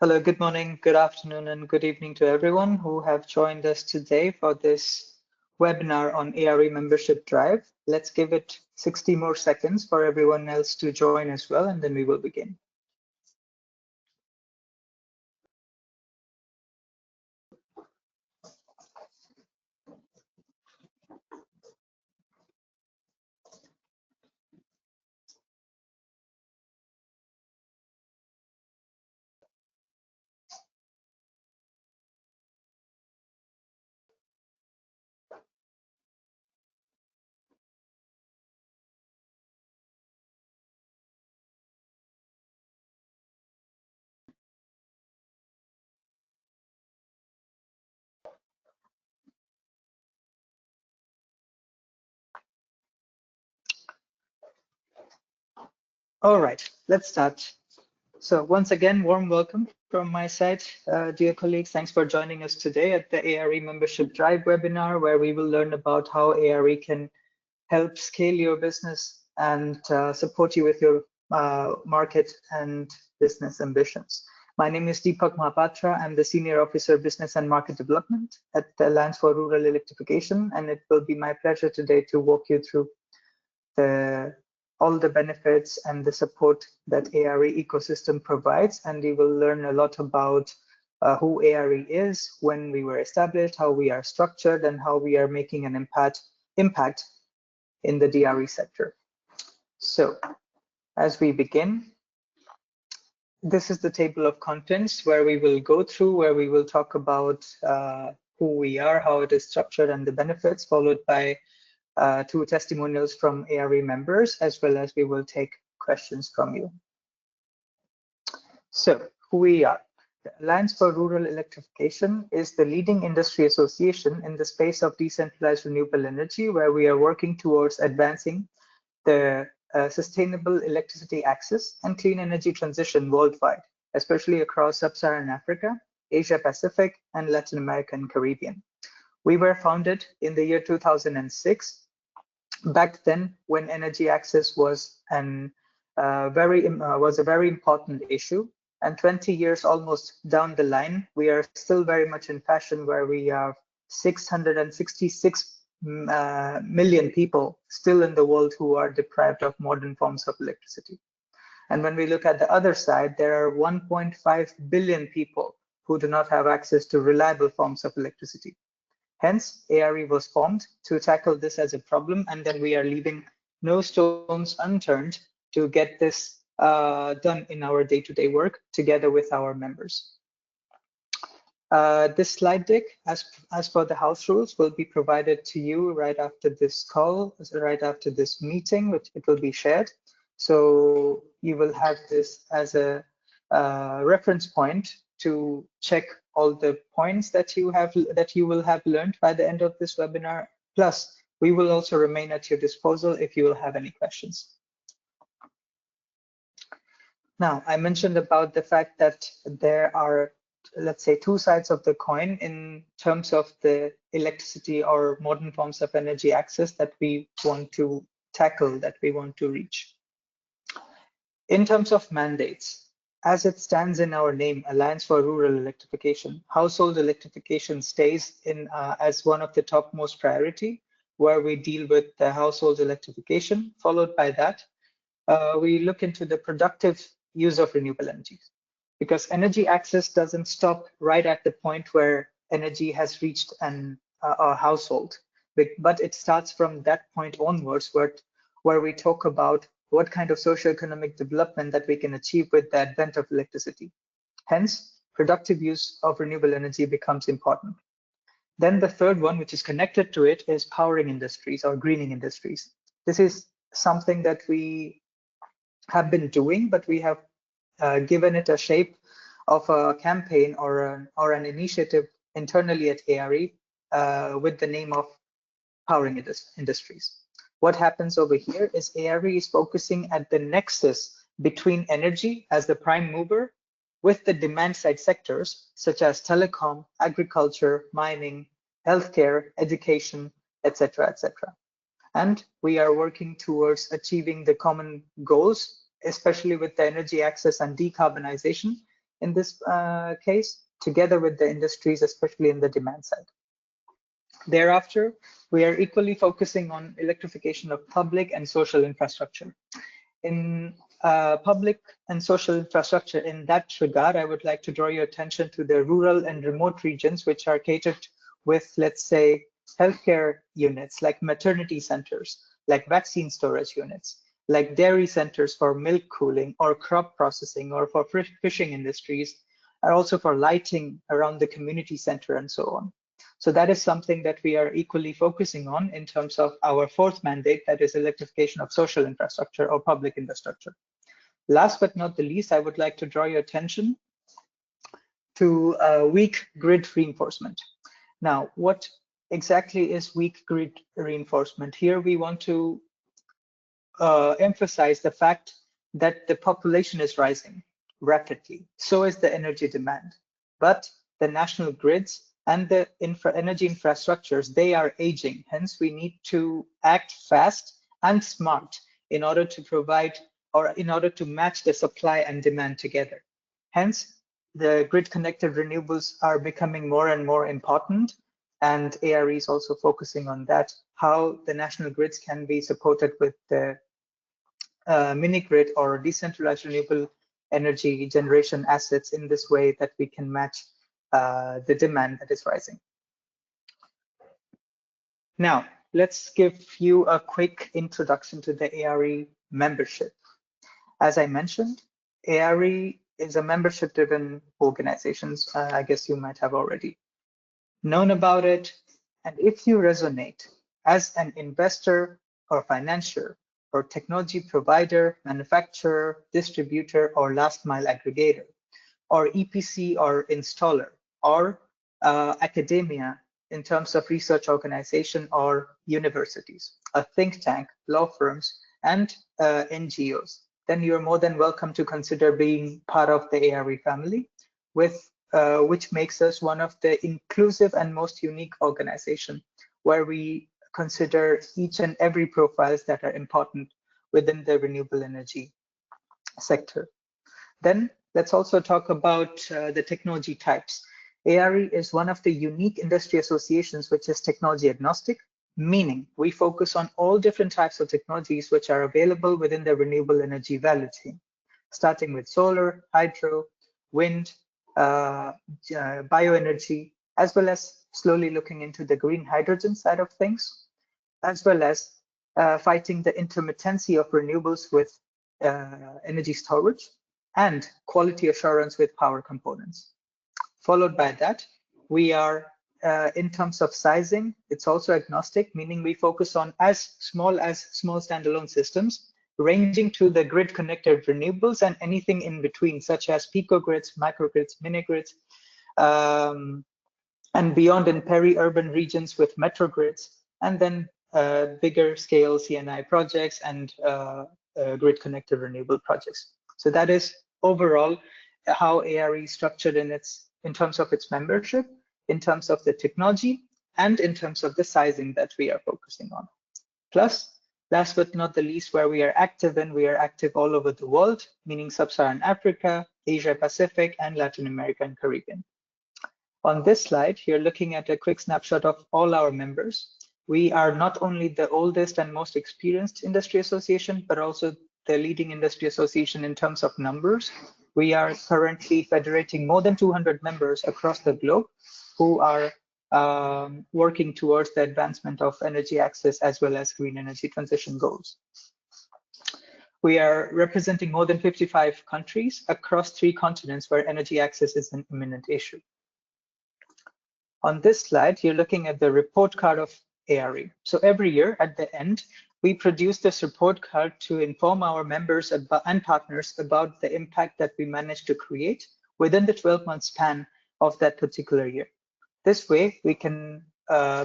Hello, good morning, good afternoon, and good evening to everyone who have joined us today for this webinar on ARE Membership Drive. Let's give it 60 more seconds for everyone else to join as well, and then we will begin. All right, let's start. So once again, warm welcome from my side, dear colleagues. Thanks for joining us today at the ARE Membership Drive webinar, where we will learn about how ARE can help scale your business and support you with your market and business ambitions. My name is Deepak Mahapatra. I'm the Senior Officer Business and Market Development at the Alliance for Rural Electrification, and it will be my pleasure today to walk you through all the benefits and the support that ARE ecosystem provides. And we will learn a lot about who ARE is, when we were established, how we are structured, and how we are making an impact in the DRE sector. So as we begin, this is the table of contents where we will go through, where we will talk about who we are, how it is structured, and the benefits, followed by 2 testimonials from ARE members, as well as we will take questions from you. So who we are. The Alliance for Rural Electrification is the leading industry association in the space of decentralized renewable energy, where we are working towards advancing the sustainable electricity access and clean energy transition worldwide, especially across sub-Saharan Africa, Asia Pacific, and Latin America and Caribbean. We were founded in the year 2006, back then when energy access was a very important issue. And 20 years almost down the line, we are still very much in fashion, where we have 666 million people still in the world who are deprived of modern forms of electricity. And when we look at the other side, there are 1.5 billion people who do not have access to reliable forms of electricity. Hence, ARE was formed to tackle this as a problem, and then we are leaving no stones unturned to get this done in our day-to-day work together with our members. This slide deck, as for the house rules, will be provided to you right after this call, right after this meeting, which it will be shared. So you will have this as a reference point to check all the points that you will have learned by the end of this webinar. Plus, we will also remain at your disposal if you will have any questions. Now, I mentioned about the fact that there are, let's say, 2 sides of the coin in terms of the electricity or modern forms of energy access that we want to tackle, that we want to reach. In terms of mandates, as it stands in our name, Alliance for Rural Electrification, household electrification stays in as one of the topmost priority, where we deal with the household electrification. Followed by that, we look into the productive use of renewable energies, because energy access doesn't stop right at the point where energy has reached a household, but it starts from that point onwards, where we talk about what kind of socioeconomic development that we can achieve with the advent of electricity. Hence, productive use of renewable energy becomes important. Then the third one, which is connected to it, is powering industries or greening industries. This is something that we have been doing, but we have given it a shape of a campaign or an initiative internally at ARE with the name of powering industries. What happens over here is ARE is focusing at the nexus between energy as the prime mover with the demand side sectors such as telecom, agriculture, mining, healthcare, education, etc., etc. And we are working towards achieving the common goals, especially with the energy access and decarbonization, in this case, together with the industries, especially in the demand side. Thereafter, we are equally focusing on electrification of public and social infrastructure. In public and social infrastructure, in that regard, I would like to draw your attention to the rural and remote regions, which are catered with, let's say, healthcare units, like maternity centers, like vaccine storage units, like dairy centers for milk cooling or crop processing or for fishing industries, and also for lighting around the community center and so on. So that is something that we are equally focusing on in terms of our fourth mandate, that is electrification of social infrastructure or public infrastructure. Last but not the least, I would like to draw your attention to weak grid reinforcement. Now, what exactly is weak grid reinforcement? Here we want to emphasize the fact that the population is rising rapidly. So is the energy demand. But the national grids and the energy infrastructures, they are aging. Hence, we need to act fast and smart in order to provide, or in order to match the supply and demand together. Hence, the grid-connected renewables are becoming more and more important, and ARE is also focusing on that, how the national grids can be supported with the mini-grid or decentralized renewable energy generation assets in this way that we can match the demand that is rising. Now, let's give you a quick introduction to the ARE membership. As I mentioned, ARE is a membership-driven organization. I guess you might have already known about it. And if you resonate as an investor or financier or technology provider, manufacturer, distributor, or last mile aggregator, or EPC or installer, or academia in terms of research organization or universities, a think tank, law firms, and NGOs, then you're more than welcome to consider being part of the ARE family, which makes us one of the inclusive and most unique organization where we consider each and every profiles that are important within the renewable energy sector. Then let's also talk about the technology types. ARE is one of the unique industry associations which is technology agnostic, meaning we focus on all different types of technologies which are available within the renewable energy value chain, starting with solar, hydro, wind, bioenergy, as well as slowly looking into the green hydrogen side of things, as well as fighting the intermittency of renewables with energy storage and quality assurance with power components. Followed by that, we are in terms of sizing, it's also agnostic, meaning we focus on as small standalone systems, ranging to the grid connected renewables and anything in between, such as picogrids, microgrids, minigrids, and beyond in peri-urban regions with metro grids, and then bigger scale CNI projects and grid connected renewable projects. So that is overall how ARE is structured in terms of its membership, in terms of the technology, and in terms of the sizing that we are focusing on. Plus, last but not the least, where we are active in, we are active all over the world, meaning Sub-Saharan Africa, Asia Pacific, and Latin America and Caribbean. On this slide, you're looking at a quick snapshot of all our members. We are not only the oldest and most experienced industry association, but also the leading industry association in terms of numbers. We are currently federating more than 200 members across the globe who are working towards the advancement of energy access as well as green energy transition goals. We are representing more than 55 countries across 3 continents where energy access is an imminent issue. On this slide, you're looking at the report card of ARE. So every year at the end, we produce this report card to inform our members and partners about the impact that we managed to create within the 12-month span of that particular year. This way, we can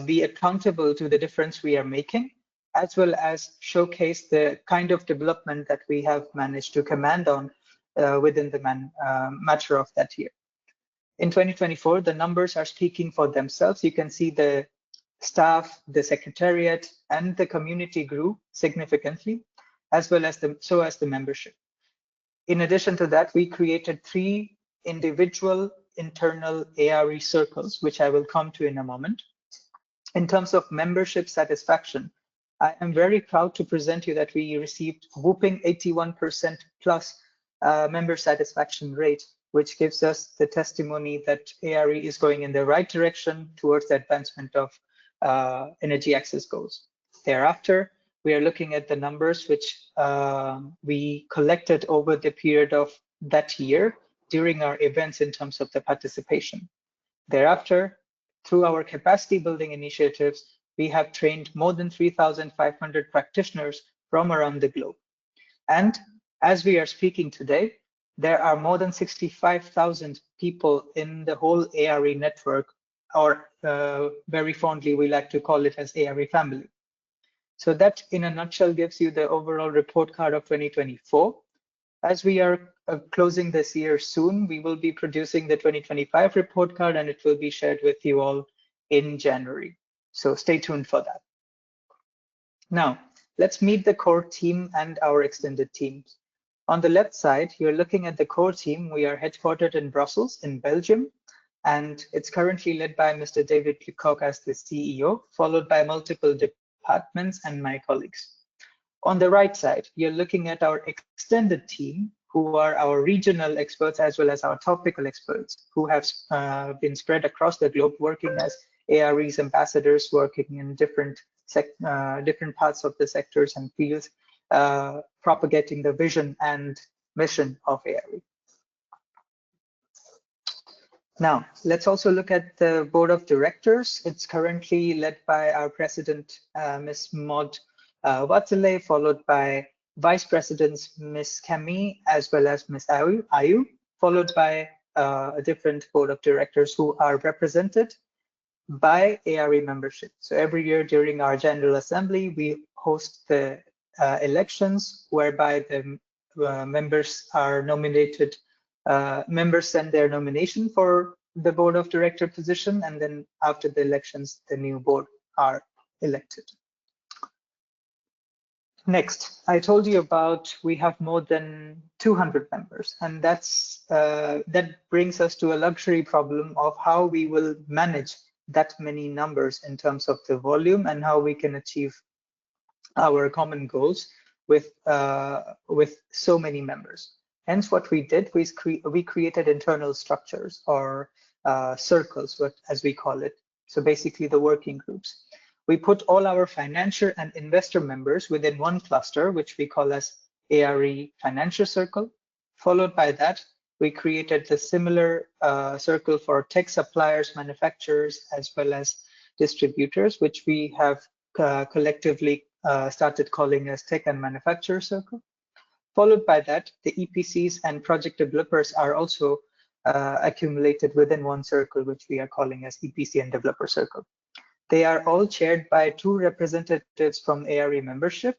be accountable to the difference we are making, as well as showcase the kind of development that we have managed to command on within the matter of that year. In 2024, the numbers are speaking for themselves. You can see the staff, the secretariat, and the community grew significantly, as well as the membership. In addition to that, we created 3 individual internal ARE circles, which I will come to in a moment. In terms of membership satisfaction, I am very proud to present you that we received whopping 81% plus member satisfaction rate, which gives us the testimony that ARE is going in the right direction towards the advancement of energy access goals. Thereafter, we are looking at the numbers which we collected over the period of that year during our events in terms of the participation. Thereafter, through our capacity building initiatives, we have trained more than 3,500 practitioners from around the globe. And as we are speaking today, there are more than 65,000 people in the whole ARE network, or very fondly, we like to call it as ARE family. So that in a nutshell gives you the overall report card of 2024. As we are closing this year soon, we will be producing the 2025 report card, and it will be shared with you all in January. So stay tuned for that. Now, let's meet the core team and our extended teams. On the left side, you're looking at the core team. We are headquartered in Brussels, in Belgium, and it's currently led by Mr. David Lecoq as the CEO, followed by multiple departments and my colleagues. On the right side, you're looking at our extended team, who are our regional experts as well as our topical experts, who have been spread across the globe, working as ARE's ambassadors, working in different parts of the sectors and fields, propagating the vision and mission of ARE. Now, let's also look at the board of directors. It's currently led by our president, Ms. Maud Watzele, followed by vice presidents, Ms. Camille, as well as Ms. Ayu, followed by a different board of directors who are represented by ARE membership. So every year during our General Assembly, we host the elections whereby the members are nominated. Members send their nomination for the board of director position, and then after the elections, the new board are elected. Next, I told you about we have more than 200 members, and that brings us to a luxury problem of how we will manage that many numbers in terms of the volume and how we can achieve our common goals with so many members. Hence, what we did was we created internal structures, or circles, as we call it. So basically the working groups. We put all our financial and investor members within one cluster, which we call as ARE Financial Circle. Followed by that, we created the similar circle for tech suppliers, manufacturers, as well as distributors, which we have collectively started calling as Tech and Manufacturer Circle. Followed by that, the EPCs and project developers are also accumulated within one circle, which we are calling as EPC and Developer Circle. They are all chaired by 2 representatives from ARE membership,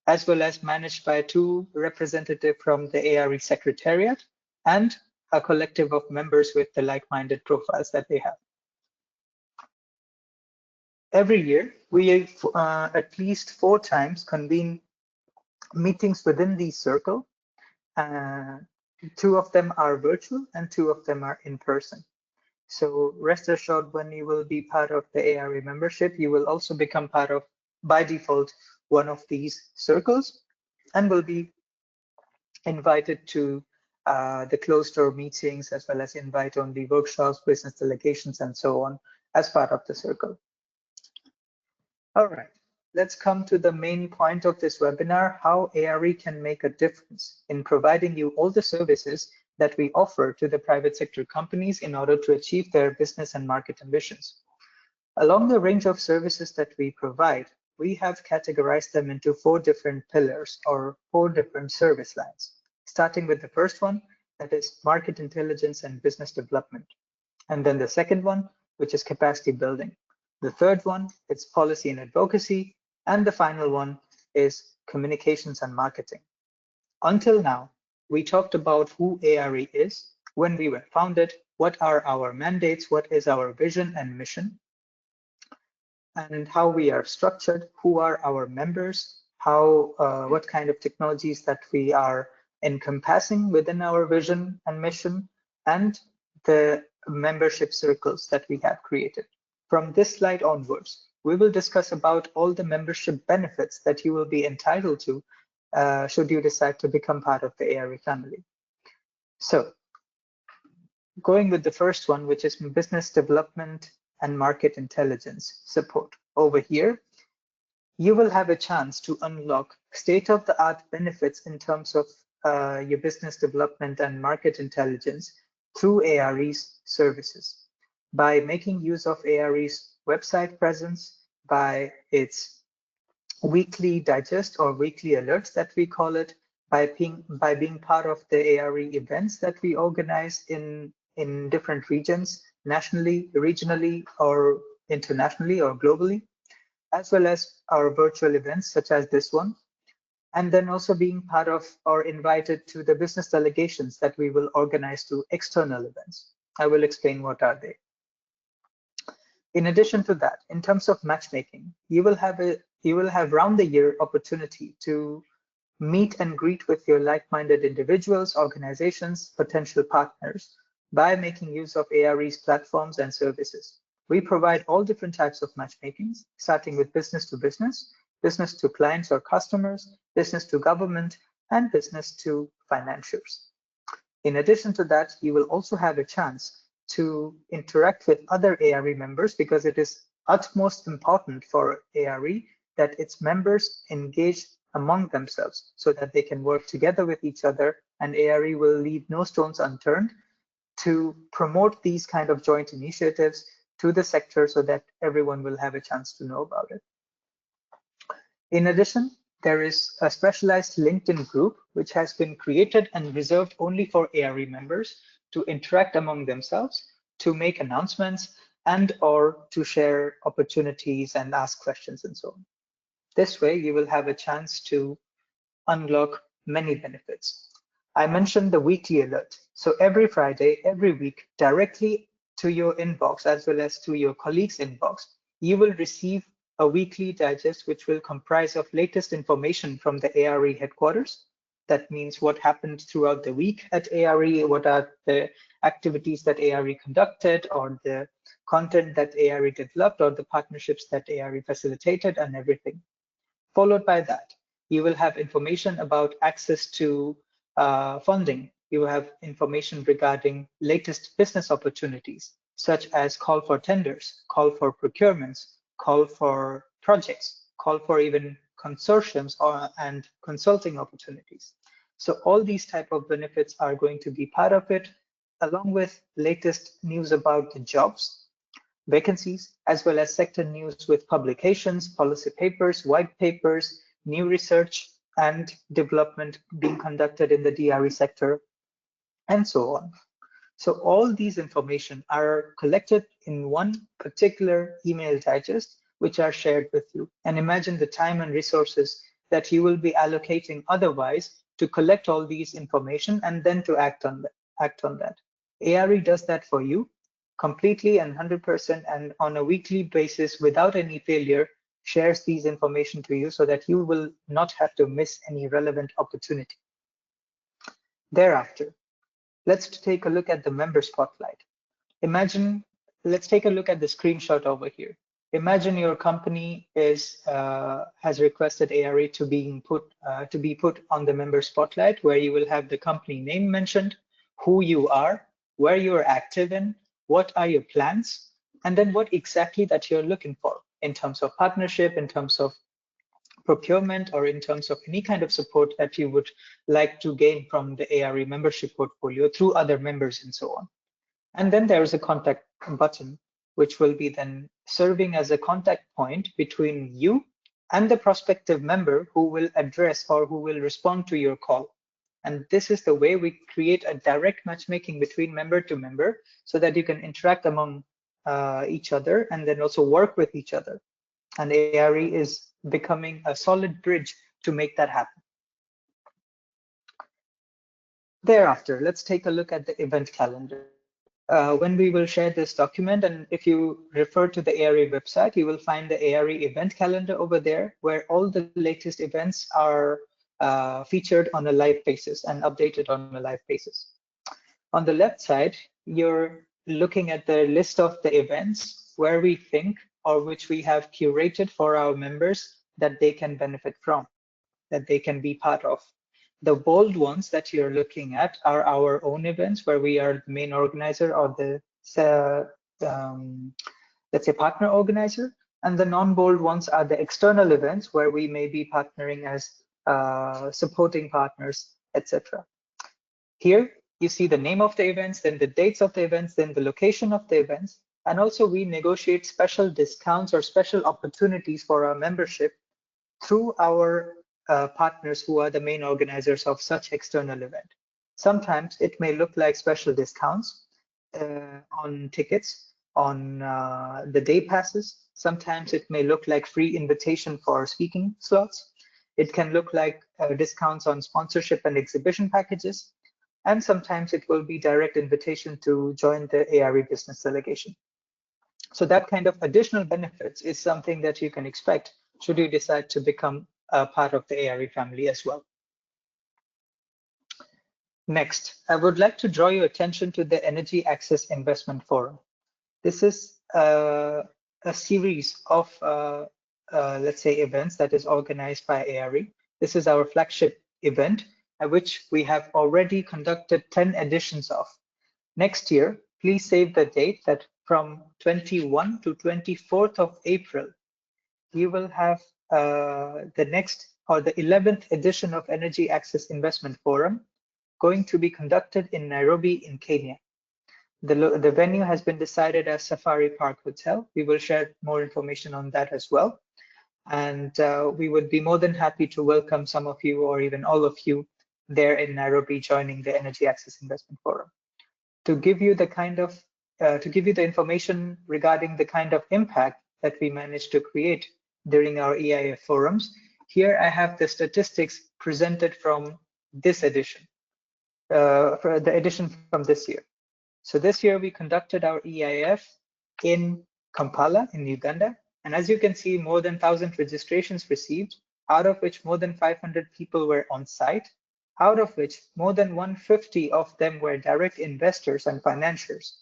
as well as managed by 2 representatives from the ARE Secretariat, and a collective of members with the like-minded profiles that they have. Every year, we at least 4 times convene meetings within the circle. 2 of them are virtual and 2 of them are in person. So rest assured, when you will be part of the ARE membership, you will also become part of, by default, one of these circles, and will be invited to the closed-door meetings, as well as invite-only workshops, business delegations, and so on, as part of the circle. All right, let's come to the main point of this webinar: how ARE can make a difference in providing you all the services that we offer to the private sector companies in order to achieve their business and market ambitions. Along the range of services that we provide, we have categorized them into 4 different pillars, or 4 different service lines, starting with the first one, that is market intelligence and business development. And then the second one, which is capacity building. The third one, it's policy and advocacy. And the final one is communications and marketing. Until now, we talked about who ARE is, when we were founded, what are our mandates, what is our vision and mission, and how we are structured, who are our members, what kind of technologies that we are encompassing within our vision and mission, and the membership circles that we have created. From this slide onwards, we will discuss about all the membership benefits that you will be entitled to should you decide to become part of the ARE family. So, going with the first one, which is business development and market intelligence support. Over here, you will have a chance to unlock state-of-the-art benefits in terms of your business development and market intelligence through ARE's services. By making use of ARE's website presence, by its weekly digest or weekly alerts that we call it, by being part of the ARE events that we organize in different regions, nationally, regionally, or internationally or globally, as well as our virtual events such as this one, and then also being part of or invited to the business delegations that we will organize to external events. I will explain what are they. In addition to that, in terms of matchmaking, you will have round the year opportunity to meet and greet with your like-minded individuals, organizations, potential partners by making use of ARE's platforms and services. We provide all different types of matchmakings, starting with business to business to clients or customers, business to government, and business to financiers. In addition to that, you will also have a chance to interact with other ARE members, because it is utmost important for ARE that its members engage among themselves so that they can work together with each other, and ARE will leave no stones unturned to promote these kind of joint initiatives to the sector so that everyone will have a chance to know about it. In addition, there is a specialized LinkedIn group which has been created and reserved only for ARE members to interact among themselves, to make announcements, and or to share opportunities and ask questions and so on. This way, you will have a chance to unlock many benefits. I mentioned the weekly alert. So every Friday, every week, directly to your inbox as well as to your colleagues' inbox, you will receive a weekly digest which will comprise of latest information from the ARE headquarters. That means what happened throughout the week at ARE, what are the activities that ARE conducted, or the content that ARE developed, or the partnerships that ARE facilitated, and everything. Followed by that, you will have information about access to funding. You will have information regarding latest business opportunities, such as call for tenders, call for procurements, call for projects, call for even consortiums and consulting opportunities. So all these type of benefits are going to be part of it, along with latest news about the jobs, vacancies, as well as sector news with publications, policy papers, white papers, new research and development being conducted in the DRE sector, and so on. So all these information are collected in one particular email digest, which are shared with you. And imagine the time and resources that you will be allocating otherwise to collect all these information and then to act on that. ARE does that for you completely and 100% and on a weekly basis without any failure, shares these information to you so that you will not have to miss any relevant opportunity. Thereafter, let's take a look at the member spotlight. Let's take a look at the screenshot over here. Imagine your company has requested ARE to be put on the member spotlight, where you will have the company name mentioned, who you are, where you're active in, what are your plans, and then what exactly that you're looking for in terms of partnership, in terms of procurement, or in terms of any kind of support that you would like to gain from the ARE membership portfolio through other members and so on. And then there is a contact button, which will be then serving as a contact point between you and the prospective member who will address or who will respond to your call. And this is the way we create a direct matchmaking between member to member so that you can interact among each other and then also work with each other. And ARE is becoming a solid bridge to make that happen. Thereafter, let's take a look at the event calendar. When we will share this document, and if you refer to the ARE website, you will find the ARE event calendar over there, where all the latest events are featured on a live basis and updated on a live basis. On the left side, you're looking at the list of the events where we think or which we have curated for our members that they can benefit from, that they can be part of. The bold ones that you're looking at are our own events where we are the main organizer or the, let's say, partner organizer. And the non-bold ones are the external events where we may be partnering as supporting partners, etc. Here, you see the name of the events, then the dates of the events, then the location of the events. And also we negotiate special discounts or special opportunities for our membership through our partners who are the main organizers of such external event. Sometimes it may look like special discounts on tickets, on the day passes. Sometimes it may look like free invitation for speaking slots. It can look like discounts on sponsorship and exhibition packages. And sometimes it will be direct invitation to join the ARE business delegation. So that kind of additional benefits is something that you can expect should you decide to become a part of the ARE family as well. Next, I would like to draw your attention to the Energy Access Investment Forum. This is a series of, let's say, events that is organized by ARE. This is our flagship event, which we have already conducted 10 editions of. Next year, please save the date that from 21 to 24th of April, you will have the next or the 11th edition of Energy Access Investment Forum going to be conducted in Nairobi in Kenya. The venue has been decided as Safari Park Hotel. We will share more information on that as well. And we would be more than happy to welcome some of you or even all of you there in Nairobi joining the Energy Access Investment Forum. To give you the kind of, to give you the information regarding the kind of impact that we managed to create during our EIF forums, here I have the statistics presented from this edition, for the edition from this year. So this year we conducted our EIF in Kampala in Uganda. And as you can see, more than 1,000 registrations received, out of which more than 500 people were on site, out of which more than 150 of them were direct investors and financiers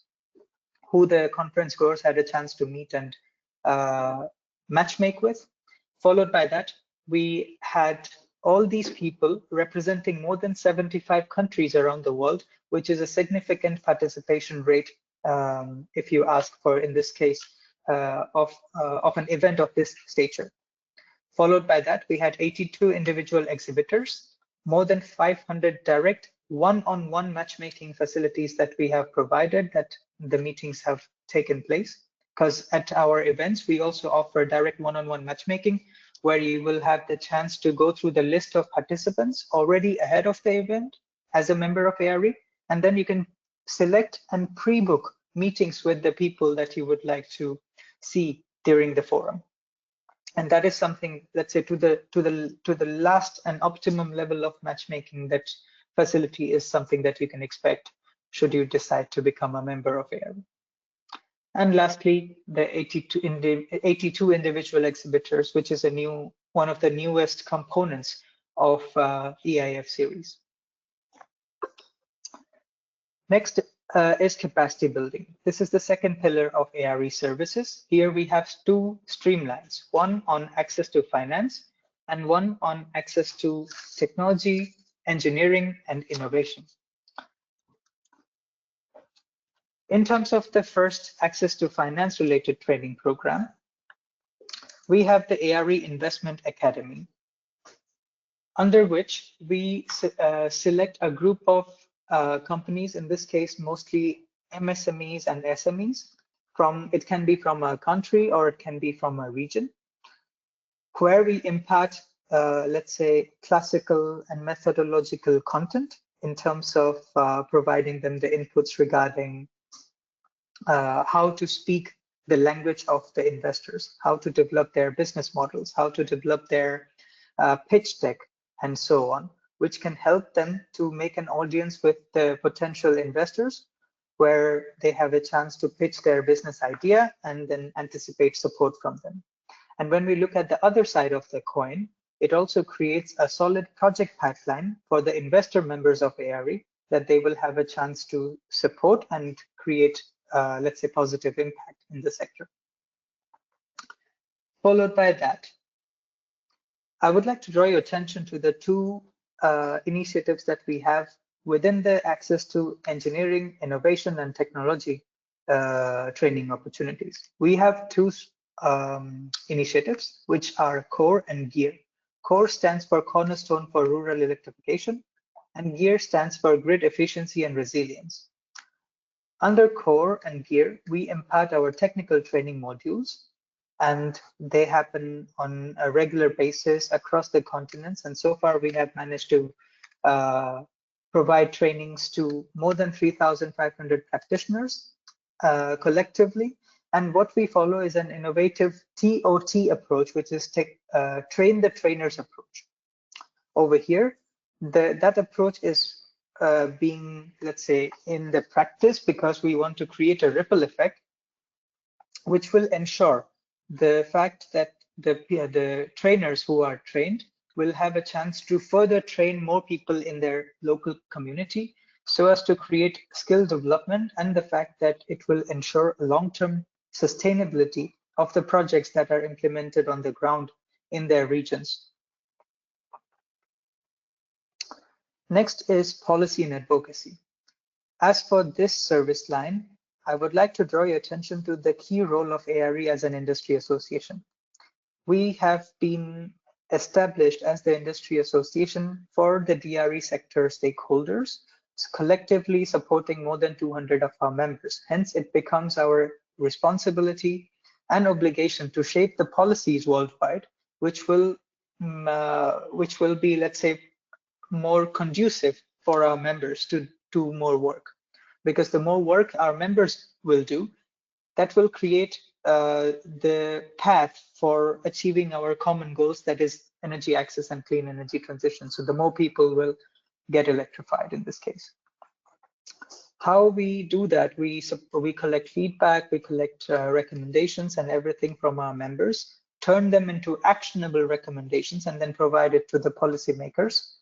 who the conference goers had a chance to meet and matchmake with. Followed by that, we had all these people representing more than 75 countries around the world, which is a significant participation rate, if you ask for, in this case, of an event of this stature. Followed by that, we had 82 individual exhibitors, more than 500 direct one-on-one matchmaking facilities that we have provided that the meetings have taken place. Because at our events, we also offer direct one-on-one matchmaking, where you will have the chance to go through the list of participants already ahead of the event as a member of ARE, and then you can select and pre-book meetings with the people that you would like to see during the forum. And that is something, let's say, to the last and optimum level of matchmaking, that facility is something that you can expect should you decide to become a member of ARE. And lastly, the 82 individual exhibitors, which is one of the newest components of EIF series. Next is capacity building. This is the second pillar of ARE services. Here we have two streamlines, one on access to finance and one on access to technology, engineering, and innovation. In terms of the first access to finance related training program, we have the ARE Investment Academy, under which we select a group of companies, in this case, mostly MSMEs and SMEs. It can be from a country or it can be from a region, where we impart, let's say, classical and methodological content in terms of providing them the inputs regarding how to speak the language of the investors, how to develop their business models, how to develop their pitch deck, and so on, which can help them to make an audience with the potential investors, where they have a chance to pitch their business idea and then anticipate support from them. And when we look at the other side of the coin, it also creates a solid project pipeline for the investor members of ARE, that they will have a chance to support and create, let's say, positive impact in the sector. Followed by that, I would like to draw your attention to the two initiatives that we have within the access to engineering, innovation, and technology training opportunities. We have two initiatives, which are CORE and GEAR. CORE stands for Cornerstone for Rural Electrification, and GEAR stands for Grid Efficiency and Resilience. Under CORE and GEAR, we impart our technical training modules, and they happen on a regular basis across the continents. And so far, we have managed to provide trainings to more than 3,500 practitioners collectively. And what we follow is an innovative TOT approach, which is train the trainers approach. Over here, that approach is being, let's say, in the practice, because we want to create a ripple effect, which will ensure the fact that the trainers who are trained will have a chance to further train more people in their local community, so as to create skill development, and the fact that it will ensure long-term sustainability of the projects that are implemented on the ground in their regions. Next is policy and advocacy. As for this service line, I would like to draw your attention to the key role of ARE as an industry association. We have been established as the industry association for the DRE sector stakeholders, collectively supporting more than 200 of our members. Hence, it becomes our responsibility and obligation to shape the policies worldwide, which will be, let's say, more conducive for our members to do more work. Because the more work our members will do, that will create the path for achieving our common goals, that is energy access and clean energy transition. So the more people will get electrified in this case. How we do that, we collect feedback, we collect recommendations and everything from our members, turn them into actionable recommendations, and then provide it to the policymakers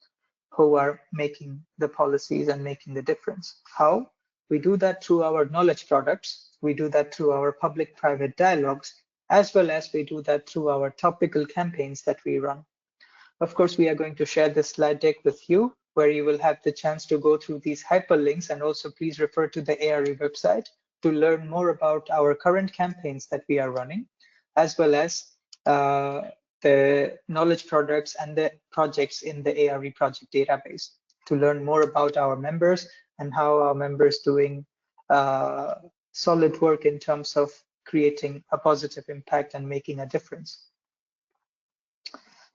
who are making the policies and making the difference. How? We do that through our knowledge products. We do that through our public-private dialogues, as well as we do that through our topical campaigns that we run. Of course, we are going to share this slide deck with you, where you will have the chance to go through these hyperlinks, and also please refer to the ARE website to learn more about our current campaigns that we are running, as well as the knowledge products and the projects in the ARE project database, to learn more about our members and how our members doing solid work in terms of creating a positive impact and making a difference.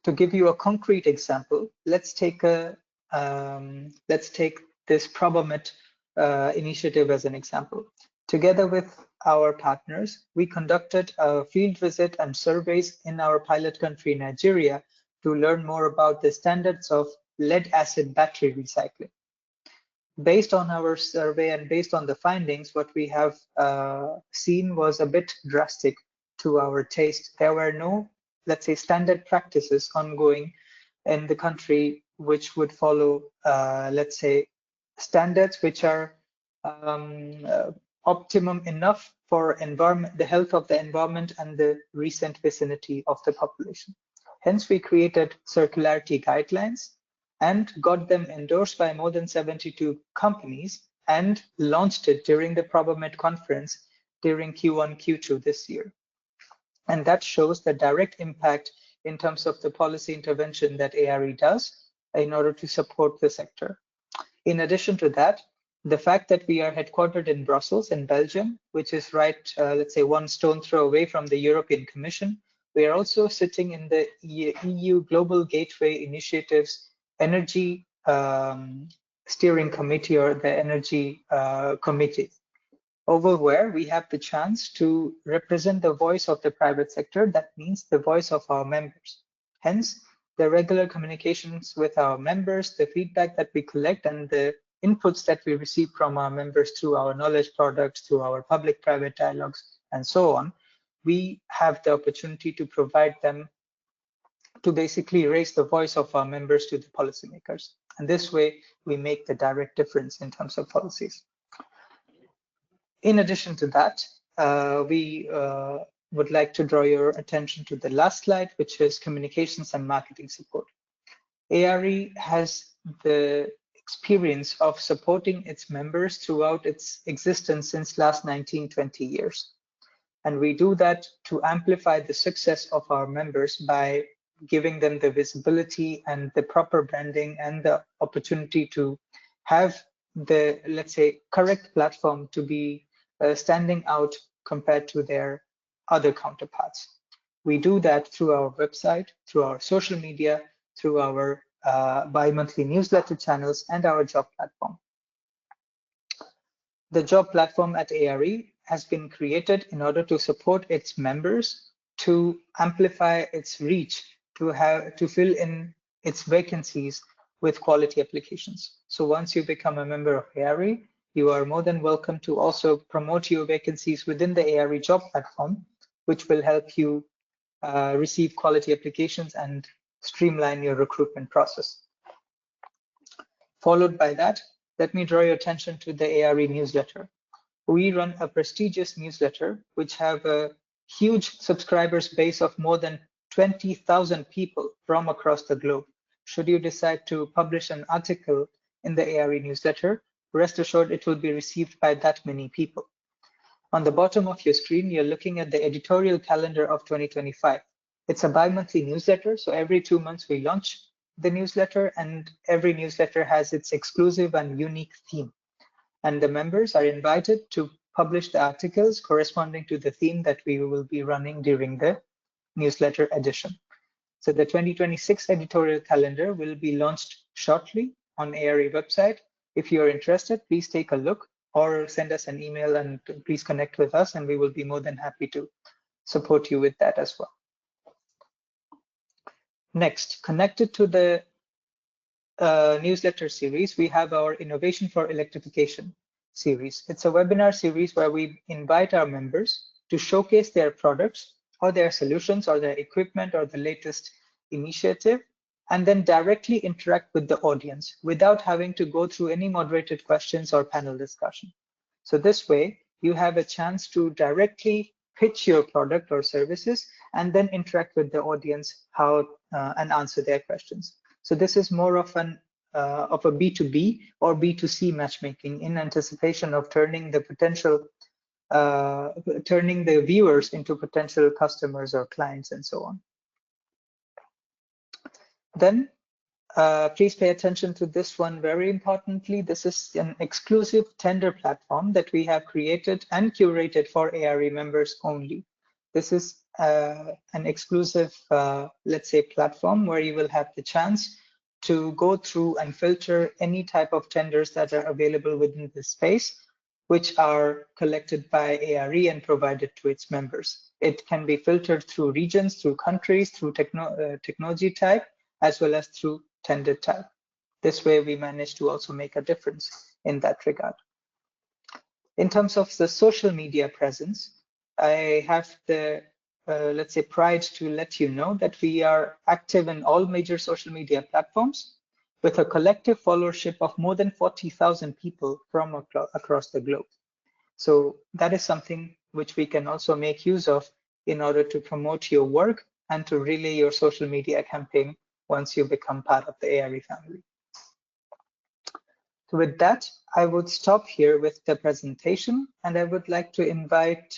To give you a concrete example, let's take this Probomet initiative as an example. Together with our partners, we conducted a field visit and surveys in our pilot country, Nigeria, to learn more about the standards of lead-acid battery recycling. Based on our survey and based on the findings, what we have seen was a bit drastic to our taste. There were no, let's say, standard practices ongoing in the country which would follow, let's say, standards which are optimum enough for the health of the environment and the recent vicinity of the population. Hence, we created circularity guidelines and got them endorsed by more than 72 companies and launched it during the Probomet conference during Q1, Q2 this year. And that shows the direct impact in terms of the policy intervention that ARE does in order to support the sector. In addition to that, the fact that we are headquartered in Brussels in Belgium, which is right, let's say, one stone throw away from the European Commission, we are also sitting in the EU Global Gateway Initiatives Energy Steering Committee, or the Energy Committee, over where we have the chance to represent the voice of the private sector. That means the voice of our members. Hence, the regular communications with our members, the feedback that we collect, and the inputs that we receive from our members through our knowledge products, through our public-private dialogues, and so on, we have the opportunity to provide them, to basically raise the voice of our members to the policymakers. And this way, we make the direct difference in terms of policies. In addition to that, we would like to draw your attention to the last slide, which is communications and marketing support. ARE has the experience of supporting its members throughout its existence since last 19-20 years. And we do that to amplify the success of our members by giving them the visibility and the proper branding and the opportunity to have the, let's say, correct platform to be standing out compared to their other counterparts. We do that through our website, through our social media, through our bi-monthly newsletter channels, and our job platform. The job platform at ARE has been created in order to support its members to amplify its reach, to fill in its vacancies with quality applications. So once you become a member of ARE, you are more than welcome to also promote your vacancies within the ARE job platform, which will help you receive quality applications and streamline your recruitment process. Followed by that, let me draw your attention to the ARE newsletter. We run a prestigious newsletter which have a huge subscribers base of more than 20,000 people from across the globe. Should you decide to publish an article in the ARE newsletter, rest assured it will be received by that many people. On the bottom of your screen, you're looking at the editorial calendar of 2025. It's a bi-monthly newsletter, so every 2 months we launch the newsletter, and every newsletter has its exclusive and unique theme. And the members are invited to publish the articles corresponding to the theme that we will be running during the newsletter edition. So the 2026 editorial calendar will be launched shortly on ARE website. If you're interested, please take a look or send us an email and please connect with us, and we will be more than happy to support you with that as well. Next, connected to the newsletter series, we have our Innovation for Electrification series. It's a webinar series where we invite our members to showcase their products or their solutions or their equipment or the latest initiative, and then directly interact with the audience without having to go through any moderated questions or panel discussion. So this way, you have a chance to directly pitch your product or services and then interact with the audience and answer their questions. So this is more of a B2B or B2C matchmaking in anticipation of turning the viewers into potential customers or clients and so on. Then please pay attention to this one very importantly. This is an exclusive tender platform that we have created and curated for ARE members only. This is an exclusive, let's say, platform where you will have the chance to go through and filter any type of tenders that are available within this space, which are collected by ARE and provided to its members. It can be filtered through regions, through countries, through technology type, as well as through tender type. This way, we manage to also make a difference in that regard. In terms of the social media presence, I have the, let's say, pride to let you know that we are active in all major social media platforms with a collective followership of more than 40,000 people from across the globe. So that is something which we can also make use of in order to promote your work and to relay your social media campaign once you become part of the ARE family. So with that, I would stop here with the presentation, and I would like to invite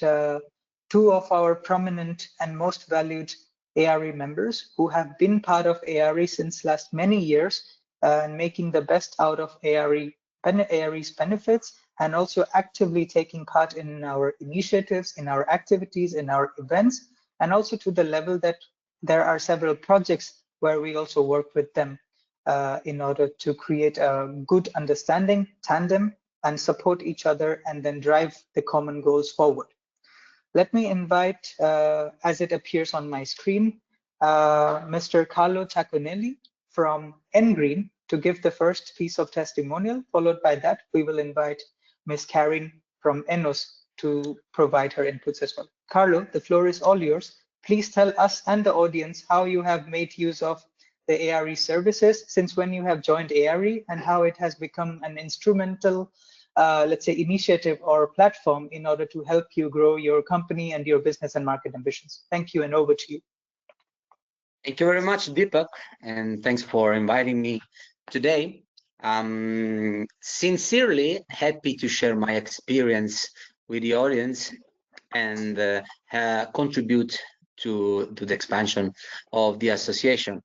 two of our prominent and most valued ARE members who have been part of ARE since last many years and making the best out of ARE's benefits, and also actively taking part in our initiatives, in our activities, in our events, and also to the level that there are several projects where we also work with them in order to create a good understanding, tandem, and support each other and then drive the common goals forward. Let me invite, as it appears on my screen, Mr. Carlo Ciacconelli from Engreen to give the first piece of testimonial. Followed by that, we will invite Ms. Karin from ennos to provide her inputs as well. Carlo, the floor is all yours. Please tell us and the audience how you have made use of the ARE services since when you have joined ARE and how it has become an instrumental, let's say, initiative or platform in order to help you grow your company and your business and market ambitions. Thank you, and over to you. Thank you very much, Deepak, and thanks for inviting me today. I'm sincerely happy to share my experience with the audience and contribute to the expansion of the association.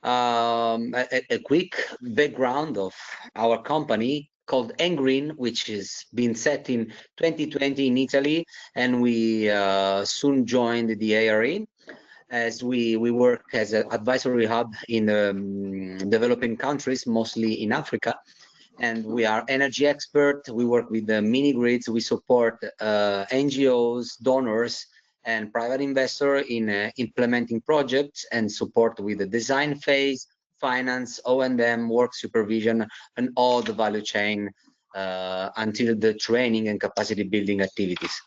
A quick background of our company called Engreen, which has been set in 2020 in Italy, and we soon joined the ARE, as we work as an advisory hub in developing countries, mostly in Africa. And we are energy expert. We work with the mini grids. We support NGOs, donors, and private investor in implementing projects and support with the design phase, finance, O&M, work supervision, and all the value chain until the training and capacity building activities.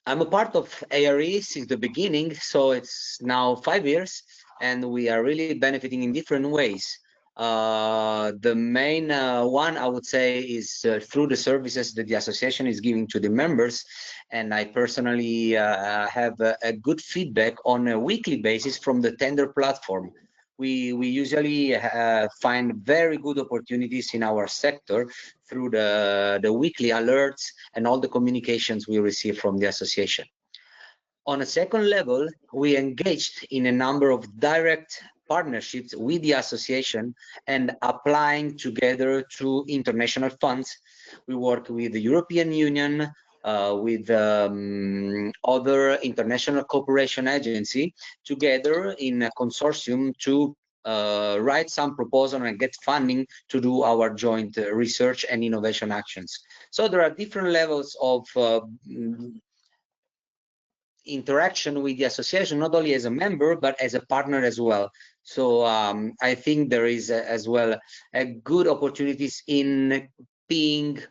I'm a part of ARE since the beginning, so it's now 5 years, and we are really benefiting in different ways. The main one, I would say, is through the services that the association is giving to the members, and I personally have a good feedback on a weekly basis from the tender platform. We usually find very good opportunities in our sector through the weekly alerts and all the communications we receive from the association. On a second level, we engaged in a number of direct partnerships with the association and applying together to international funds. We work with the European Union, with other international cooperation agency, together in a consortium to write some proposal and get funding to do our joint research and innovation actions. So there are different levels of interaction with the association, not only as a member, but as a partner as well. So I think there is as well a good opportunities in being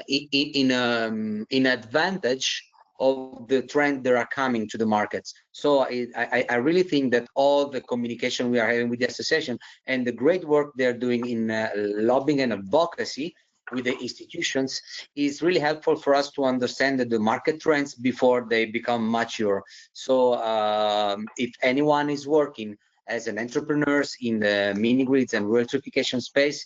in advantage of the trend that are coming to the markets. So I really think that all the communication we are having with the association and the great work they're doing in lobbying and advocacy with the institutions is really helpful for us to understand the market trends before they become mature. So if anyone is working as an entrepreneur in the mini grids and rural electrification space,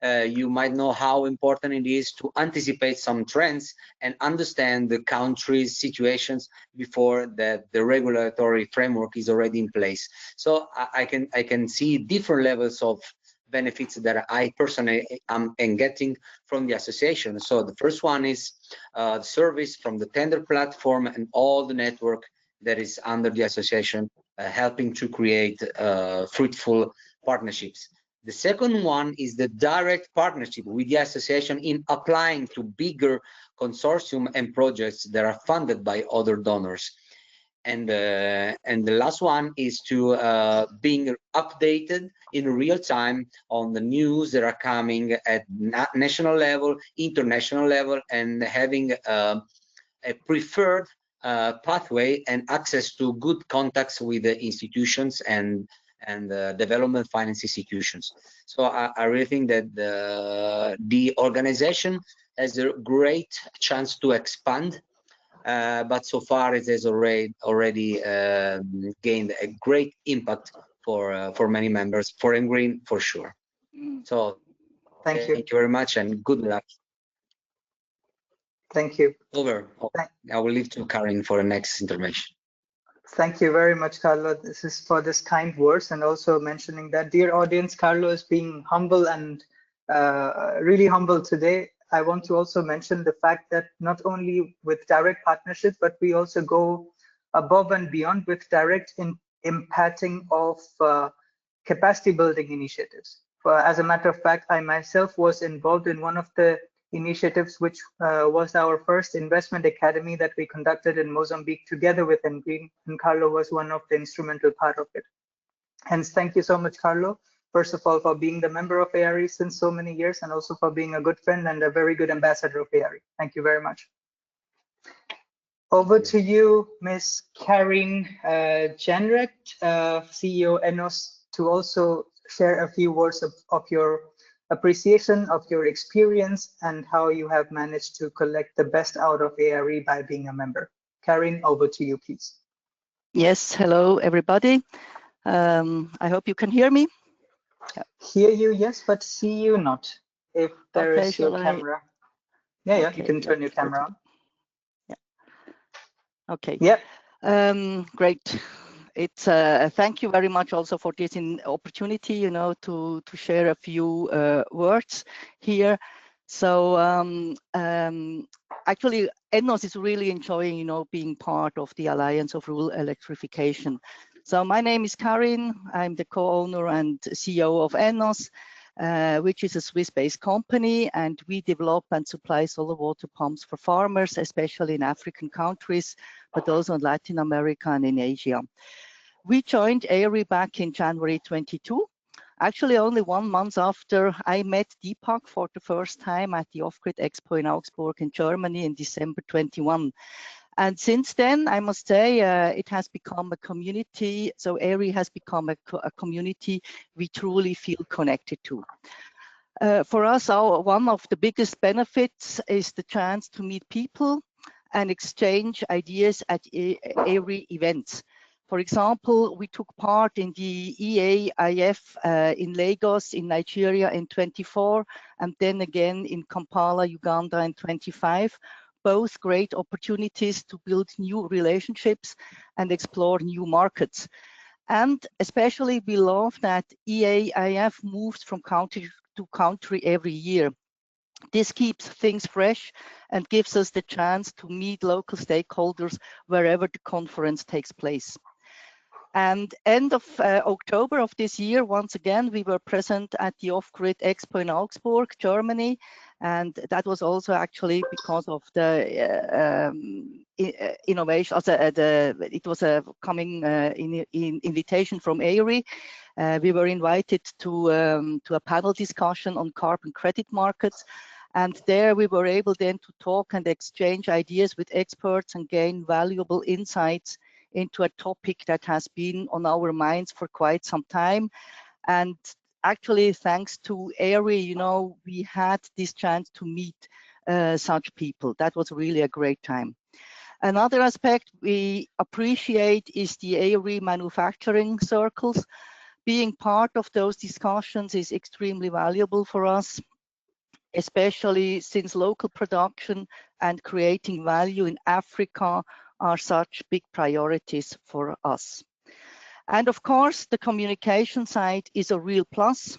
you might know how important it is to anticipate some trends and understand the country's situations before the regulatory framework is already in place. So I can see different levels of benefits that I personally am getting from the association. So the first one is service from the tender platform and all the network that is under the association, helping to create fruitful partnerships. The second one is the direct partnership with the association in applying to bigger consortium and projects that are funded by other donors. And the last one is to being updated in real time on the news that are coming at national level, international level, and having a preferred pathway and access to good contacts with the institutions and development finance institutions. So I really think that the organization has a great chance to expand, but so far it has already gained a great impact for many members, for Engreen for sure. So thank you very much and good luck. Thank you. Over. I will leave to Karin for the next intervention. Thank you very much, Carlo. This is for this kind words, and also mentioning that, dear audience, Carlo is being humble and really humble today. I want to also mention the fact that not only with direct partnership, but we also go above and beyond with direct impacting of capacity building initiatives. As a matter of fact, I myself was involved in one of the initiatives, which was our first investment academy that we conducted in Mozambique together with Engreen, and Carlo was one of the instrumental part of it. Hence, thank you so much, Carlo. First of all, for being the member of ARE since so many years, and also for being a good friend and a very good ambassador of ARE. Thank you very much. Over to you, Ms. Karin Jenrecht, CEO Ennos, to also share a few words of your appreciation of your experience and how you have managed to collect the best out of ARE by being a member. Karin, over to you, please. Yes, hello, everybody. I hope you can hear me. Hear you, yes, but see you not. If there Okay, is your camera. Yeah, okay, you can turn your camera on. Yeah. Okay. Yeah. Great. It's thank you very much also for this opportunity, you know, to share a few words here. So actually, Ennos is really enjoying, you know, being part of the Alliance of Rural Electrification. So my name is Karin. I'm the co-owner and CEO of Ennos, which is a Swiss-based company, and we develop and supply solar water pumps for farmers, especially in African countries, but also in Latin America and in Asia. We joined ARE back in January 22. Actually, only 1 month after I met Deepak for the first time at the Off-Grid Expo in Augsburg in Germany in December 21. And since then, I must say, it has become a community. So ARE has become a community we truly feel connected to. For us, one of the biggest benefits is the chance to meet people and exchange ideas at ARE events. For example, we took part in the EAIF in Lagos in Nigeria in 24, and then again in Kampala, Uganda in 25. Both great opportunities to build new relationships and explore new markets. And especially we love that EAIF moves from country to country every year. This keeps things fresh and gives us the chance to meet local stakeholders wherever the conference takes place. And end of October of this year, once again, we were present at the Off-Grid Expo in Augsburg, Germany. And that was also actually because of the innovation. It was a coming invitation from ARE. We were invited to a panel discussion on carbon credit markets. And there we were able then to talk and exchange ideas with experts and gain valuable insights into a topic that has been on our minds for quite some time. And actually, thanks to ARE, you know, we had this chance to meet such people. That was really a great time. Another aspect we appreciate is the ARE manufacturing circles. Being part of those discussions is extremely valuable for us, especially since local production and creating value in Africa are such big priorities for us. And of course, the communication side is a real plus.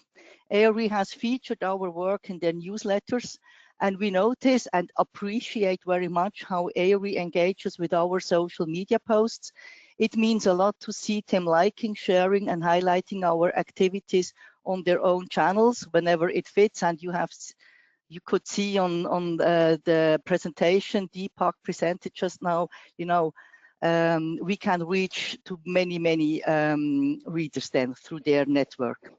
ARE has featured our work in their newsletters, and we notice and appreciate very much how ARE engages with our social media posts. It means a lot to see them liking, sharing, and highlighting our activities on their own channels whenever it fits. And you could see on the presentation Deepak presented just now, you know, we can reach to many readers then through their network.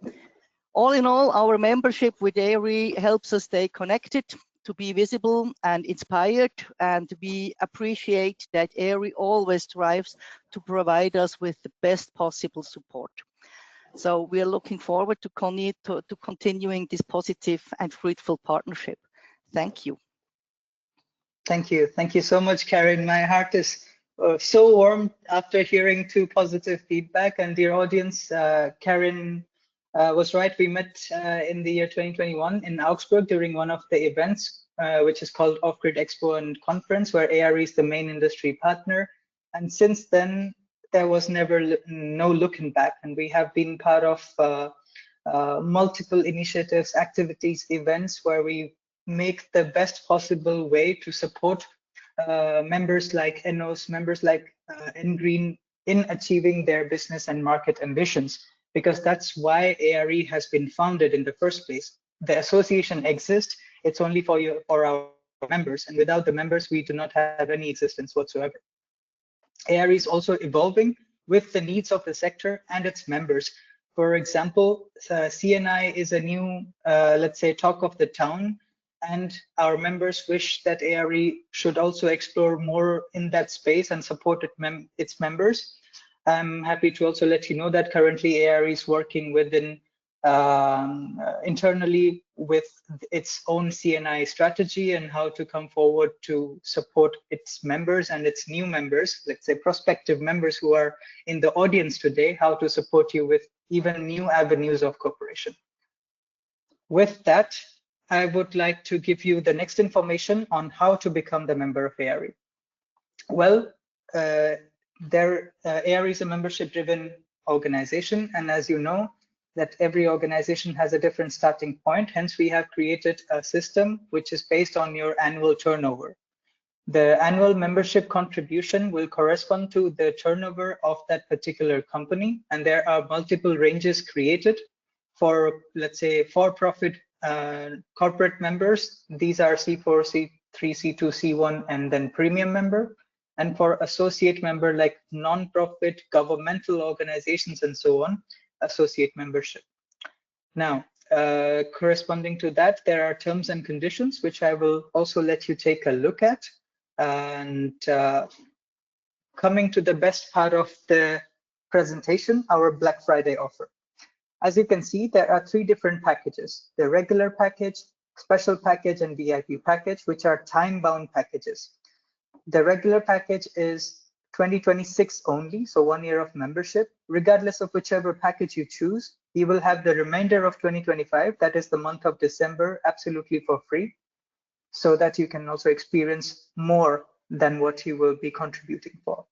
All in all, our membership with ARE helps us stay connected, to be visible and inspired, and we appreciate that ARE always strives to provide us with the best possible support. So we are looking forward to continuing this positive and fruitful partnership. Thank you. Thank you. Thank you so much, Karin. My heart is so warm after hearing 2 positive feedback. And dear audience, Karin was right. We met in the year 2021 in Augsburg during one of the events, which is called Off-Grid Expo and Conference, where ARE is the main industry partner. And since then, there was no looking back. And we have been part of multiple initiatives, activities, events where we make the best possible way to support members like Ennos, members like Engreen in achieving their business and market ambitions, because that's why ARE has been founded in the first place. The association exists, it's only for our members, and without the members, we do not have any existence whatsoever. ARE is also evolving with the needs of the sector and its members. For example, CNI is a new, let's say, talk of the town and our members wish that ARE should also explore more in that space and support its members, I'm happy to also let you know that currently ARE is working within internally with its own CNI strategy and how to come forward to support its members and its new members, let's say prospective members who are in the audience today, how to support you with even new avenues of cooperation. With that, I would like to give you the next information on how to become the member of ARE. Well, ARE is a membership-driven organization, and as you know, that every organization has a different starting point. Hence, we have created a system which is based on your annual turnover. The annual membership contribution will correspond to the turnover of that particular company, and there are multiple ranges created for, let's say, for-profit corporate members. These are C4, C3, C2, C1, and then premium member. And for associate member like non-profit, governmental organizations, and so on, associate membership. Now, corresponding to that, there are terms and conditions, which I will also let you take a look at. And coming to the best part of the presentation, our Black Friday offer. As you can see, there are 3 different packages: the regular package, special package, and VIP package, which are time-bound packages. The regular package is 2026 only, so 1 year of membership. Regardless of whichever package you choose, you will have the remainder of 2025, that is the month of December, absolutely for free, so that you can also experience more than what you will be contributing for.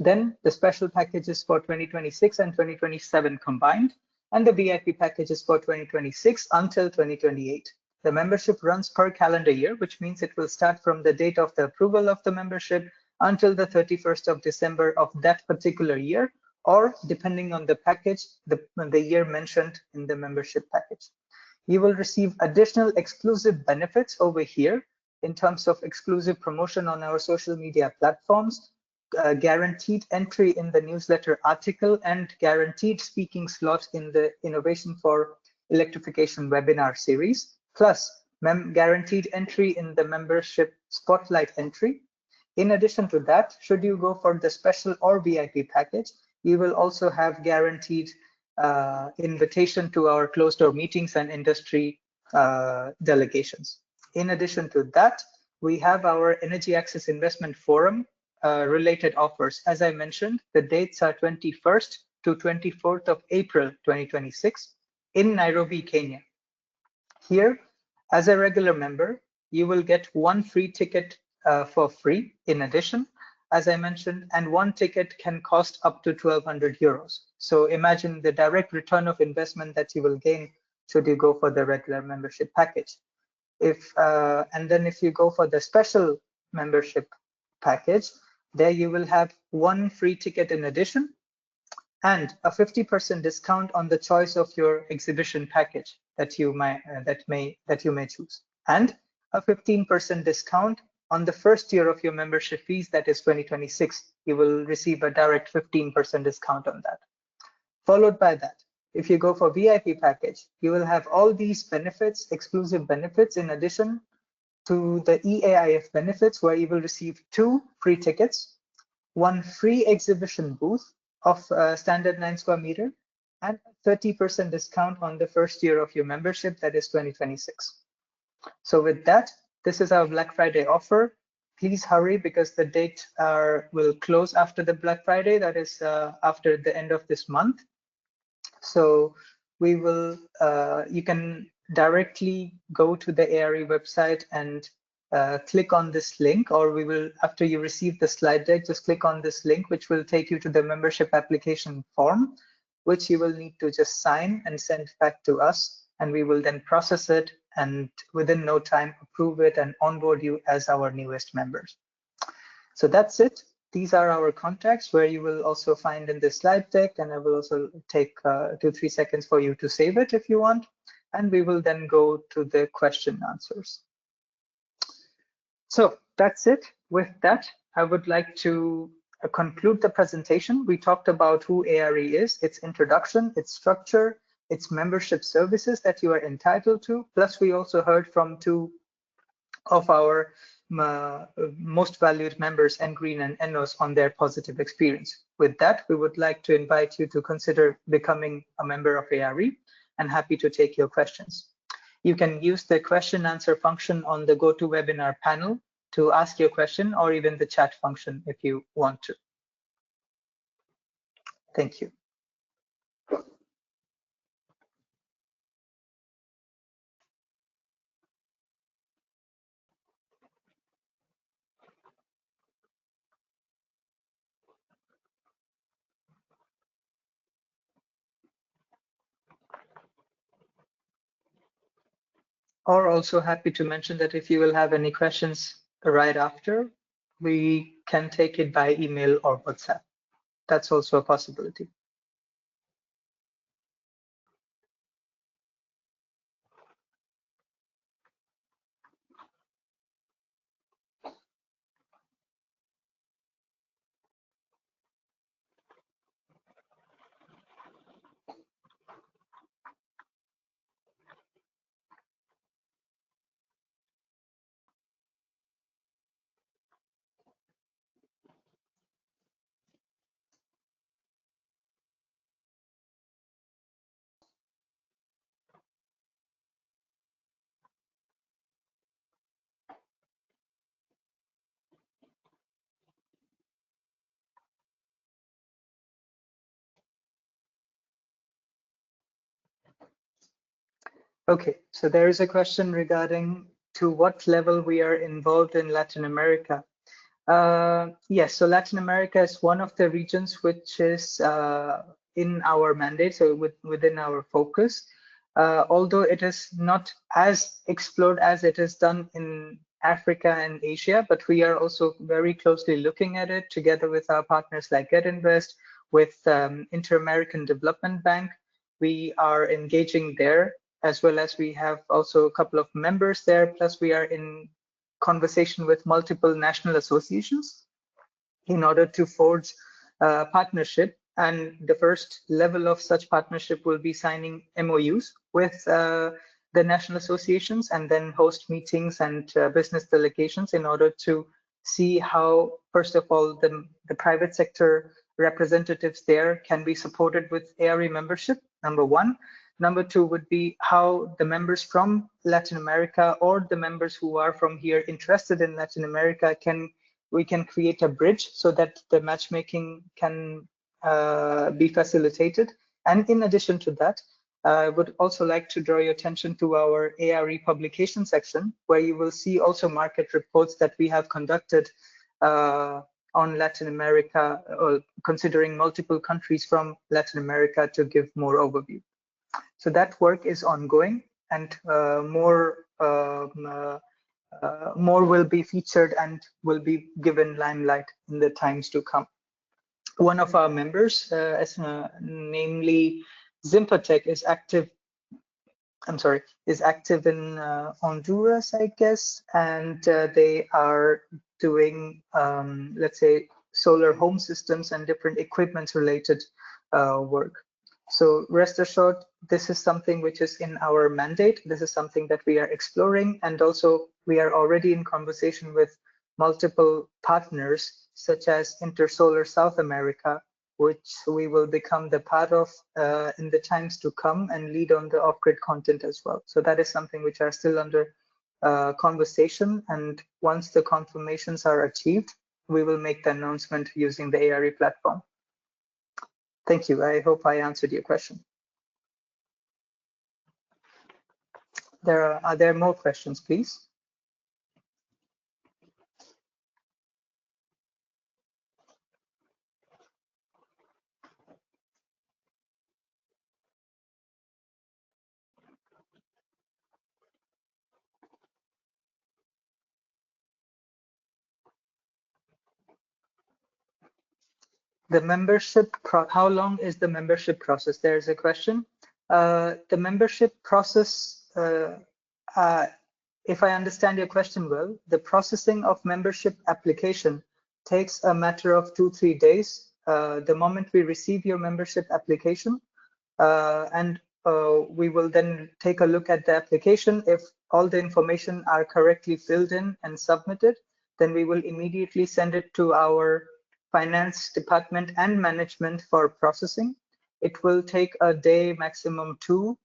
Then the special packages for 2026 and 2027 combined, and the VIP packages for 2026 until 2028. The membership runs per calendar year, which means it will start from the date of the approval of the membership until the 31st of December of that particular year, or depending on the package, the year mentioned in the membership package. You will receive additional exclusive benefits over here in terms of exclusive promotion on our social media platforms, guaranteed entry in the newsletter article, and guaranteed speaking slot in the Innovation for Electrification webinar series, plus guaranteed entry in the membership spotlight entry. In addition to that, should you go for the special or VIP package, you will also have guaranteed invitation to our closed-door meetings and industry delegations. In addition to that, we have our Energy Access Investment Forum related offers. As I mentioned, the dates are 21st to 24th of April 2026 in Nairobi, Kenya. Here, as a regular member, you will get 1 free ticket for free in addition, as I mentioned, and 1 ticket can cost up to 1,200 euros. So imagine the direct return of investment that you will gain should you go for the regular membership package. And then if you go for the special membership package, there you will have 1 free ticket in addition, and a 50% discount on the choice of your exhibition package that you may choose, and a 15% discount on the first year of your membership fees, that is 2026. You will receive a direct 15% discount on that. Followed by that, if you go for VIP package, you will have all these benefits, exclusive benefits, in addition to the EAIF benefits, where you will receive 2 free tickets, 1 free exhibition booth of standard 9 square meter, and 30% discount on the first year of your membership, that is 2026. So with that, this is our Black Friday offer. Please hurry, because the date will close after the Black Friday, that is after the end of this month. So we will, you can directly go to the ARE website and click on this link, or we will, after you receive the slide deck, just click on this link, which will take you to the membership application form, which you will need to just sign and send back to us, and we will then process it and within no time approve it and onboard you as our newest members. So that's it. These are our contacts, where you will also find in the slide deck, and I will also take 2-3 seconds for you to save it if you want, and we will then go to the question answers. So that's it. With that, I would like to conclude the presentation. We talked about who ARE is, its introduction, its structure, its membership services that you are entitled to. Plus, we also heard from two of our most valued members, Engreen and Ennos, on their positive experience. With that, we would like to invite you to consider becoming a member of ARE, and happy to take your questions. You can use the question answer function on the GoToWebinar panel to ask your question, or even the chat function if you want to. Thank you. Or also happy to mention that if you will have any questions right after, we can take it by email or WhatsApp. That's also a possibility. Okay, so there is a question regarding to what level we are involved in Latin America. Yes, so Latin America is one of the regions which is in our mandate, so within our focus. Although it is not as explored as it is done in Africa and Asia, but we are also very closely looking at it together with our partners like GetInvest, with Inter-American Development Bank. We are engaging there, as well as we have also a couple of members there, plus we are in conversation with multiple national associations in order to forge a partnership. And the first level of such partnership will be signing MOUs with the national associations, and then host meetings and business delegations in order to see how, first of all, the private sector representatives there can be supported with ARE membership, number one. Number two would be how the members from Latin America or the members who are from here interested in Latin America we can create a bridge so that the matchmaking can be facilitated. And in addition to that, I would also like to draw your attention to our ARE publication section, where you will see also market reports that we have conducted on Latin America, considering multiple countries from Latin America to give more overview. So that work is ongoing, and more will be featured and will be given limelight in the times to come. One of our members, namely Zimpatech, is active. Is active in Honduras, I guess, and they are doing, let's say, solar home systems and different equipment related work. So rest assured, this is something which is in our mandate. This is something that we are exploring, and also we are already in conversation with multiple partners, such as Intersolar South America, which we will become the part of in the times to come and lead on the off-grid content as well. So that is something which are still under conversation, and once the confirmations are achieved, we will make the announcement using the ARE platform. Thank you. I hope I answered your question. Are there more questions, please? The membership, how long is the membership process? There's a question. The membership process, if I understand your question well, the processing of membership application takes a matter of 2-3 days. The moment we receive your membership application, and we will then take a look at the application. If all the information are correctly filled in and submitted, then we will immediately send it to our finance department and management for processing. It will take a day, maximum 2,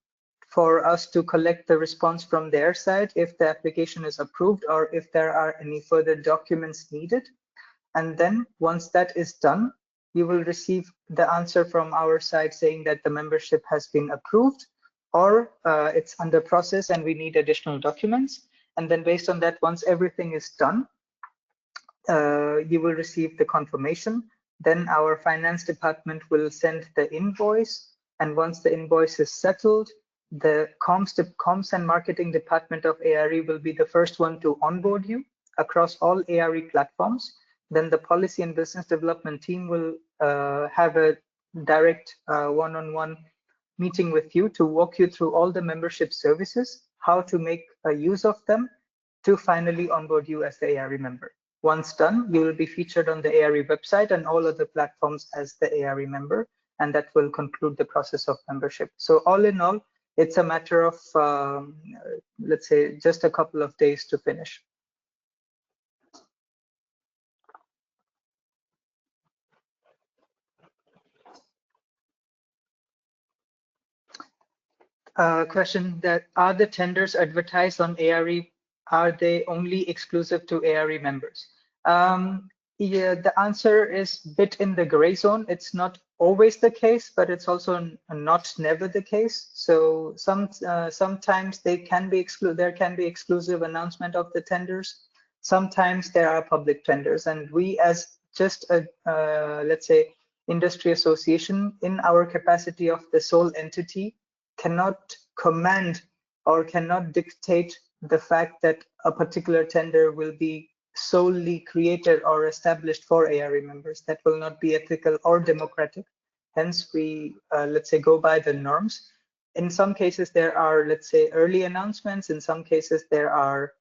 for us to collect the response from their side if the application is approved or if there are any further documents needed. And then once that is done, you will receive the answer from our side saying that the membership has been approved, or it's under process and we need additional documents. And then based on that, once everything is done, you will receive the confirmation. Then our finance department will send the invoice. And once the invoice is settled, the comms and marketing department of ARE will be the first one to onboard you across all ARE platforms. Then the policy and business development team will have a direct one-on-one meeting with you to walk you through all the membership services, how to make use of them to finally onboard you as the ARE member. Once done, you will be featured on the ARE website and all other platforms as the ARE member, and that will conclude the process of membership. So all in all, it's a matter of, let's say, just a couple of days to finish. Question that, are the tenders advertised on ARE, are they only exclusive to ARE members? Yeah, the answer is a bit in the gray zone. It's not always the case, but it's also not never the case. So sometimes there can be exclusive announcement of the tenders. Sometimes there are public tenders, and we as just a let's say industry association in our capacity of the sole entity cannot command or cannot dictate the fact that a particular tender will be solely created or established for ARE members. That will not be ethical or democratic. Hence, we, let's say, go by the norms. In some cases, there are, let's say, early announcements. In some cases, there are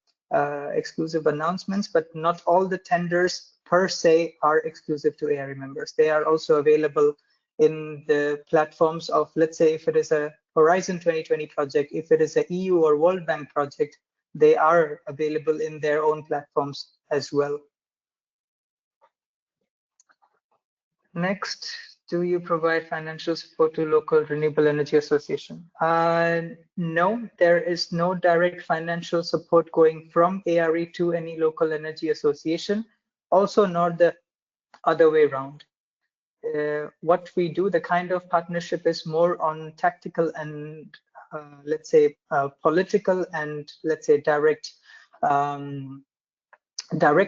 exclusive announcements, but not all the tenders per se are exclusive to ARE members. They are also available in the platforms of, let's say, if it is a Horizon 2020 project, if it is a EU or World Bank project, they are available in their own platforms as well. Next, do you provide financial support to local renewable energy association? No, there is no direct financial support going from ARE to any local energy association, also nor the other way around. What we do, the kind of partnership is more on tactical and let's say political and let's say direct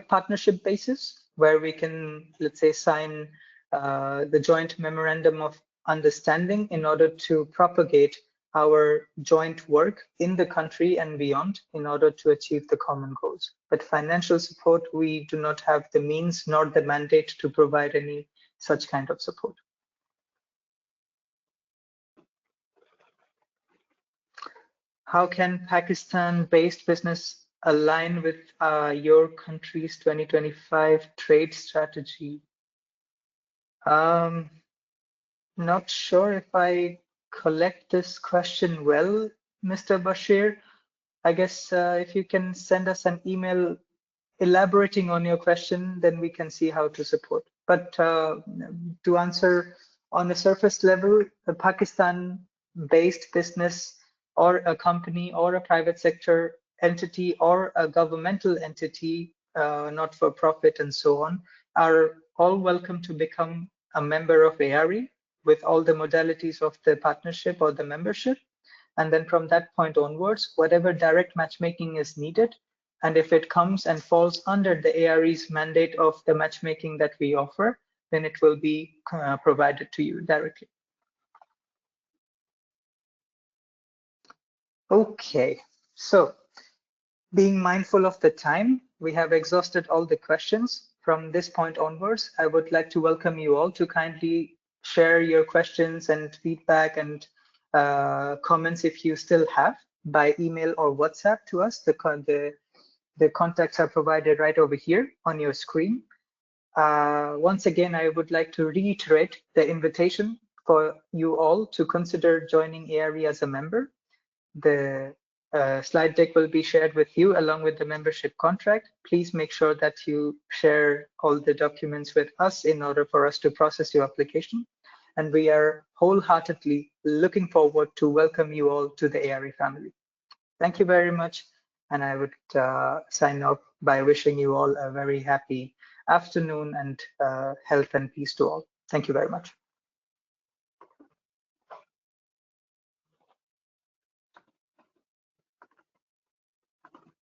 partnership basis, where we can, let's say, sign the joint memorandum of understanding in order to propagate our joint work in the country and beyond in order to achieve the common goals. But financial support, we do not have the means nor the mandate to provide any such kind of support. How can Pakistan-based business align with your country's 2025 trade strategy? Not sure if I collect this question well, Mr. Bashir. I guess if you can send us an email elaborating on your question, then we can see how to support. But to answer on a surface level, a Pakistan-based business or a company or a private sector entity or a governmental entity, not for profit and so on, are all welcome to become a member of ARE with all the modalities of the partnership or the membership. And then from that point onwards, whatever direct matchmaking is needed, and if it comes and falls under the ARE's mandate of the matchmaking that we offer, then it will be provided to you directly. Okay, so being mindful of the time, we have exhausted all the questions. From this point onwards, I would like to welcome you all to kindly share your questions and feedback and comments if you still have by email or WhatsApp to us. The contacts are provided right over here on your screen. Once again, I would like to reiterate the invitation. for you all to consider joining ARE as a member. The slide deck will be shared with you along with the membership contract. Please make sure that you share all the documents with us in order for us to process your application. And we are wholeheartedly looking forward to welcome you all to the ARE family. Thank you very much. And I would sign off by wishing you all a very happy afternoon and health and peace to all. Thank you very much.